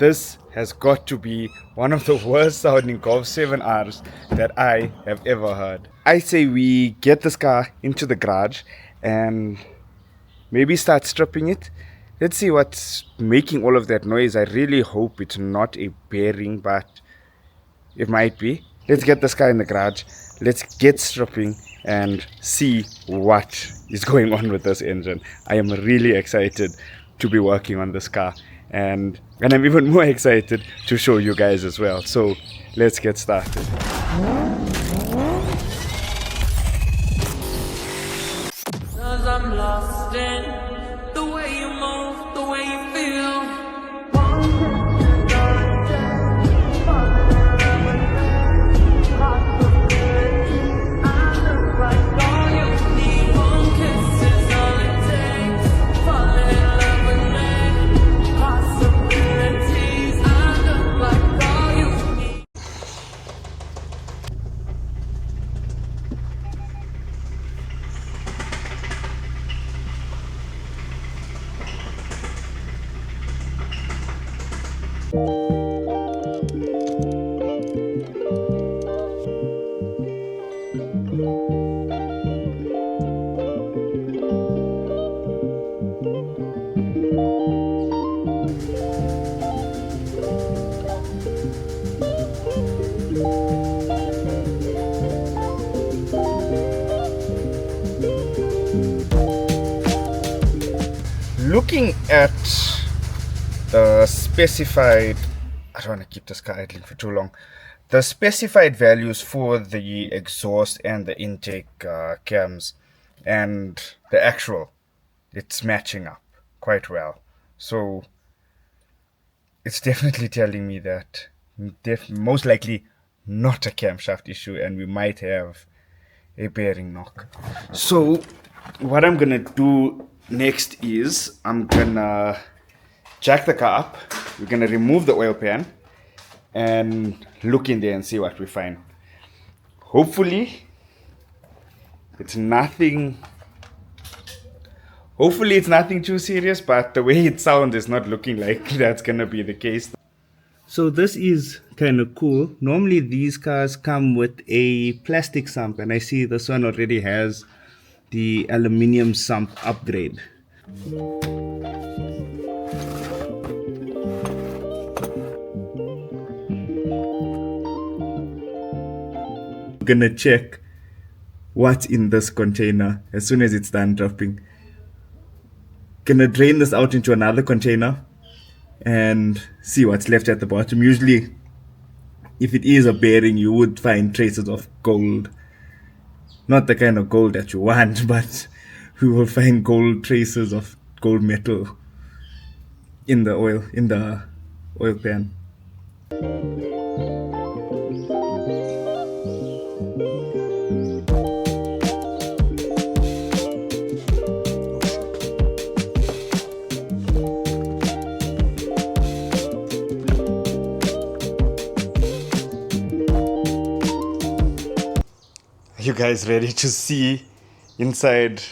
This has got to be one of the worst sounding Golf 7Rs that I have ever heard. I say we get this car into the garage and maybe start stripping it. Let's see what's making all of that noise. I really hope it's not a bearing, but it might be. Let's get this car in the garage. Let's get stripping and see what is going on with this engine. I am really excited to be working on this car, and I'm even more excited to show you guys as well. So let's get started. I'm lost in the way you move, the way you feel. Looking at the specified, I don't want to keep this car idling for too long. The specified values for the exhaust and the intake cams and the actual, it's matching up quite well. So it's definitely telling me that most likely not a camshaft issue, and we might have a bearing knock. So what I'm gonna do next is I'm gonna jack the car up. We're gonna remove the oil pan and look in there and see what we find. Hopefully it's nothing too serious, but the way it sounds is not looking like that's gonna be the case. So this is kind of cool. Normally these cars come with a plastic sump, and I see this one already has the aluminium sump upgrade. I'm gonna check what's in this container as soon as it's done dropping. Gonna drain this out into another container and see what's left at the bottom. Usually if it is a bearing, you would find traces of gold. Not the kind of gold that you want, but we will find gold traces of gold metal in the oil pan. Are you guys ready to see inside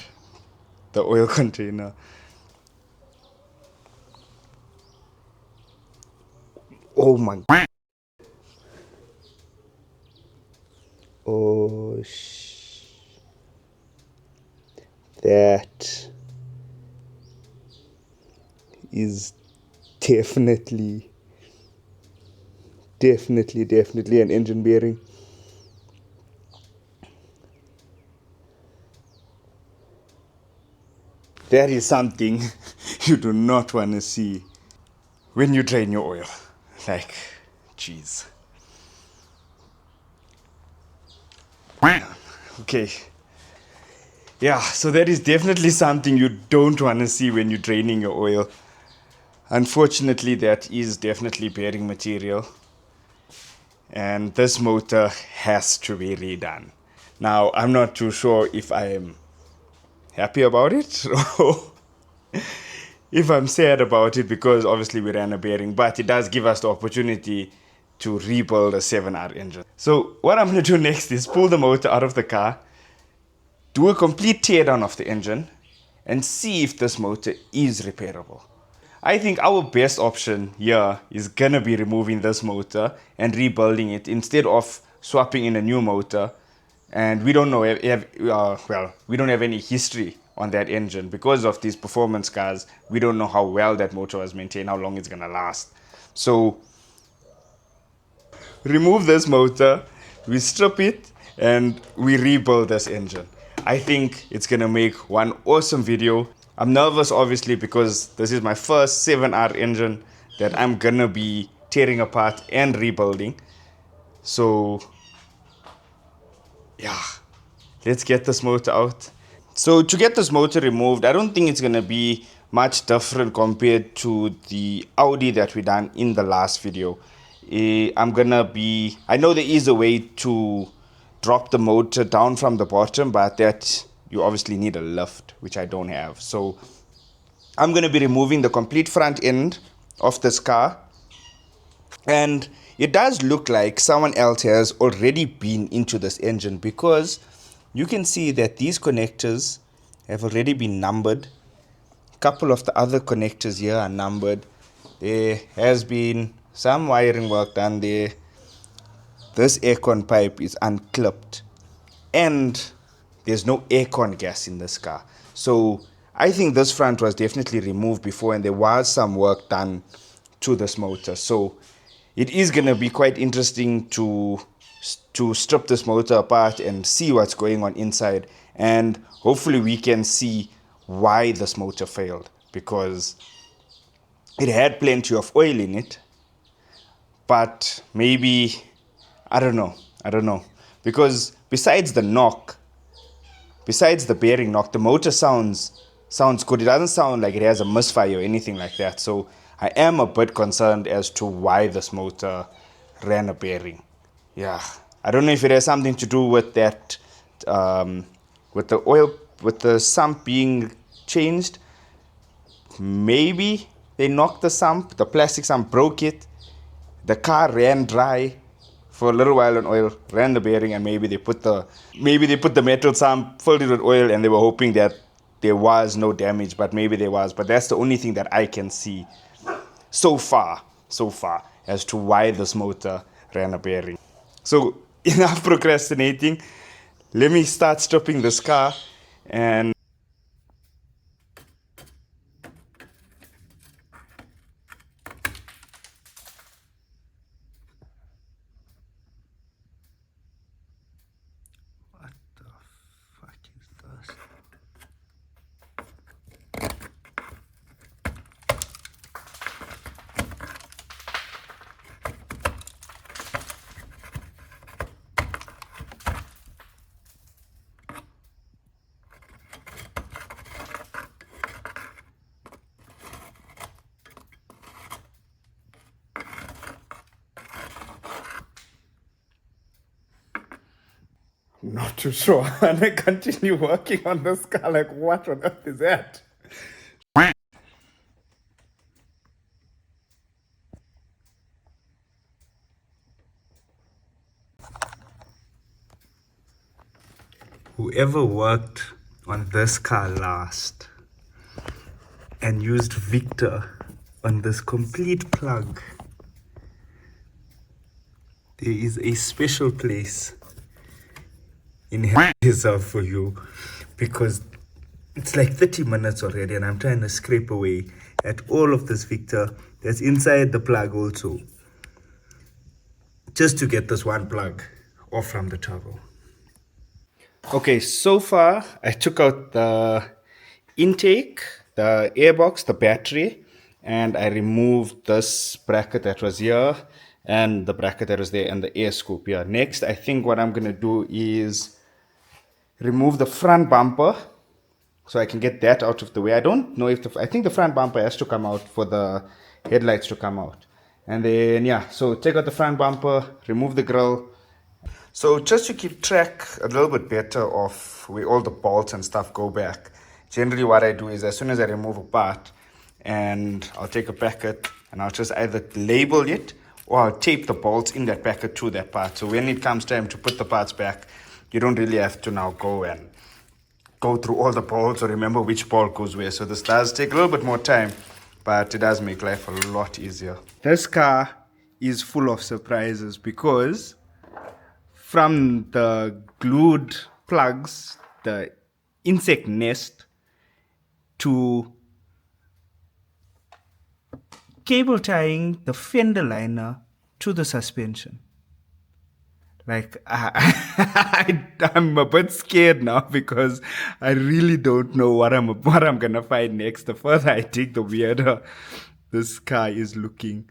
the oil container? Oh my. Oh that is definitely an engine bearing. That is something you do not want to see when you drain your oil. Like, jeez. Okay. Yeah, so that is definitely something you don't want to see when you're draining your oil. Unfortunately, that is definitely bearing material. And this motor has to be redone. Now, I'm not too sure if I am happy about it or if I'm sad about it, because obviously we ran a bearing, but it does give us the opportunity to rebuild a 7R engine. So what I'm going to do next is pull the motor out of the car, do a complete teardown of the engine, and see if this motor is repairable. I think our best option here is gonna be removing this motor and rebuilding it instead of swapping in a new motor. And we don't know, we don't have any history on that engine because of these performance cars. We don't know how well that motor was maintained, how long it's gonna last. So remove this motor, we strip it, and we rebuild this engine. I think it's gonna make one awesome video. I'm nervous obviously because this is my first 7R engine that I'm gonna be tearing apart and rebuilding. So yeah, let's get this motor out. So to get this motor removed, I don't think it's gonna be much different compared to the Audi that we done in the last video. I know there is a way to drop the motor down from the bottom, but that you obviously need a lift, which I don't have. So I'm gonna be removing the complete front end of this car. And it does look like someone else has already been into this engine because you can see that these connectors have already been numbered. A couple of the other connectors here are numbered. There has been some wiring work done there. This aircon pipe is unclipped. And there's no aircon gas in this car. So I think this front was definitely removed before and there was some work done to this motor. So it is going to be quite interesting to strip this motor apart and see what's going on inside, and hopefully we can see why this motor failed, because it had plenty of oil in it, but maybe I don't know because besides the bearing knock, the motor sounds good. It doesn't sound like it has a misfire or anything like that. So I am a bit concerned as to why this motor ran a bearing. Yeah, I don't know if it has something to do with that, with the sump being changed. Maybe they knocked the plastic sump broke it. The car ran dry for a little while on oil, ran the bearing, and maybe they put the metal sump, filled it with oil, and they were hoping that there was no damage, but maybe there was. But that's the only thing that I can see so far as to why this motor ran a bearing. So enough procrastinating. Let me start stripping this car and what the fuck is this? Not too sure. And I continue working on this car. Like, what on earth is that? Whoever worked on this car last and used Victor on this complete plug, there is a special place in hell for you, because it's like 30 minutes already and I'm trying to scrape away at all of this Victor that's inside the plug also, just to get this one plug off from the turbo. Okay, so far I took out the intake, the airbox, the battery, and I removed this bracket that was here and the bracket that was there and the air scoop here. Next, I think what I'm gonna do is remove the front bumper so I can get that out of the way. I don't know if I think the front bumper has to come out for the headlights to come out. And then, yeah, so take out the front bumper, remove the grille. So just to keep track a little bit better of where all the bolts and stuff go back, generally what I do is as soon as I remove a part, and I'll take a packet and I'll just either label it or I'll tape the bolts in that packet to that part. So when it comes time to put the parts back, you don't really have to now go through all the bolts or remember which bolt goes where. So this does take a little bit more time, but it does make life a lot easier. This car is full of surprises because from the glued plugs, the insect nest, to cable tying the fender liner to the suspension. Like, I'm a bit scared now because I really don't know what I'm gonna find next. The further I dig, the weirder this car is looking.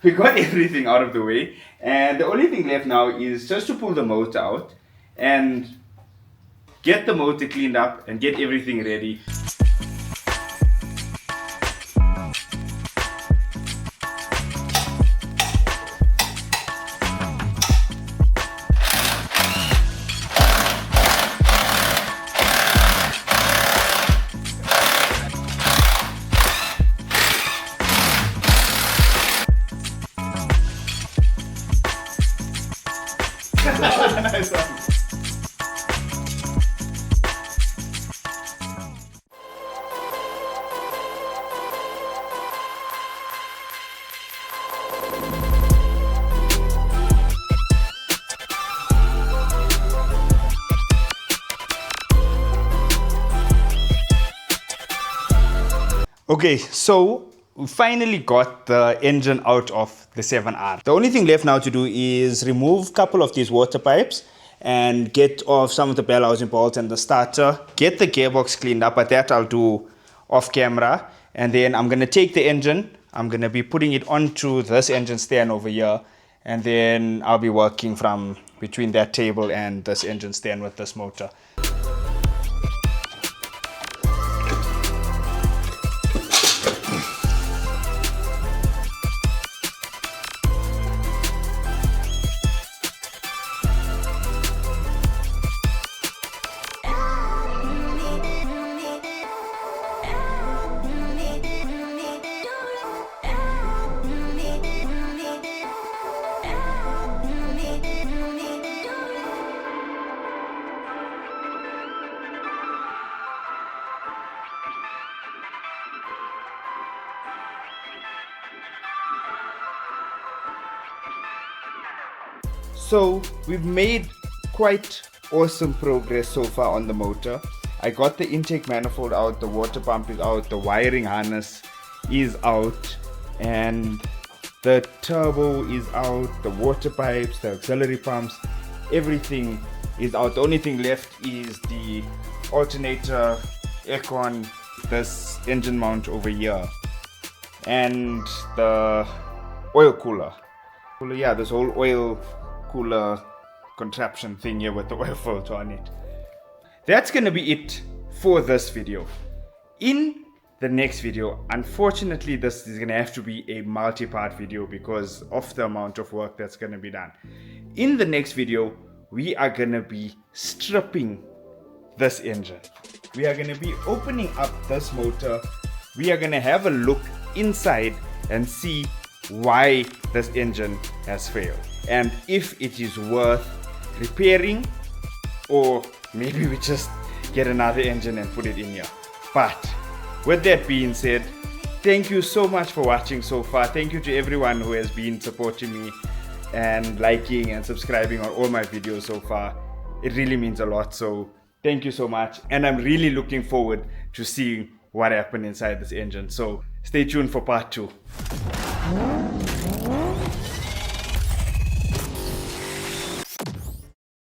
We got everything out of the way, and the only thing left now is just to pull the motor out and get the motor cleaned up and get everything ready. Nice one. Okay, so we finally got the engine out of the 7R. The only thing left now to do is remove a couple of these water pipes and get off some of the bell housing bolts and the starter, get the gearbox cleaned up, but that I'll do off camera. And then I'm going to take the engine, I'm going to be putting it onto this engine stand over here, and then I'll be working from between that table and this engine stand with this motor. So we've made quite awesome progress so far on the motor. I got the intake manifold out, the water pump is out, the wiring harness is out, and the turbo is out, the water pipes, the auxiliary pumps, everything is out. The only thing left is the alternator, aircon, this engine mount over here. and the oil cooler. Yeah, this whole oil cooler contraption thing here with the oil filter on it. That's gonna be it for this video. In the next video, unfortunately this is gonna have to be a multi-part video because of the amount of work that's gonna be done. In the next video, we are gonna be stripping this engine. We are gonna be opening up this motor. We are gonna have a look inside and see why this engine has failed and if it is worth repairing, or maybe we just get another engine and put it in here. But with that being said, thank you so much for watching so far. Thank you to everyone who has been supporting me and liking and subscribing on all my videos so far. It really means a lot, so thank you so much, and I'm really looking forward to seeing what happened inside this engine. So stay tuned for part 2.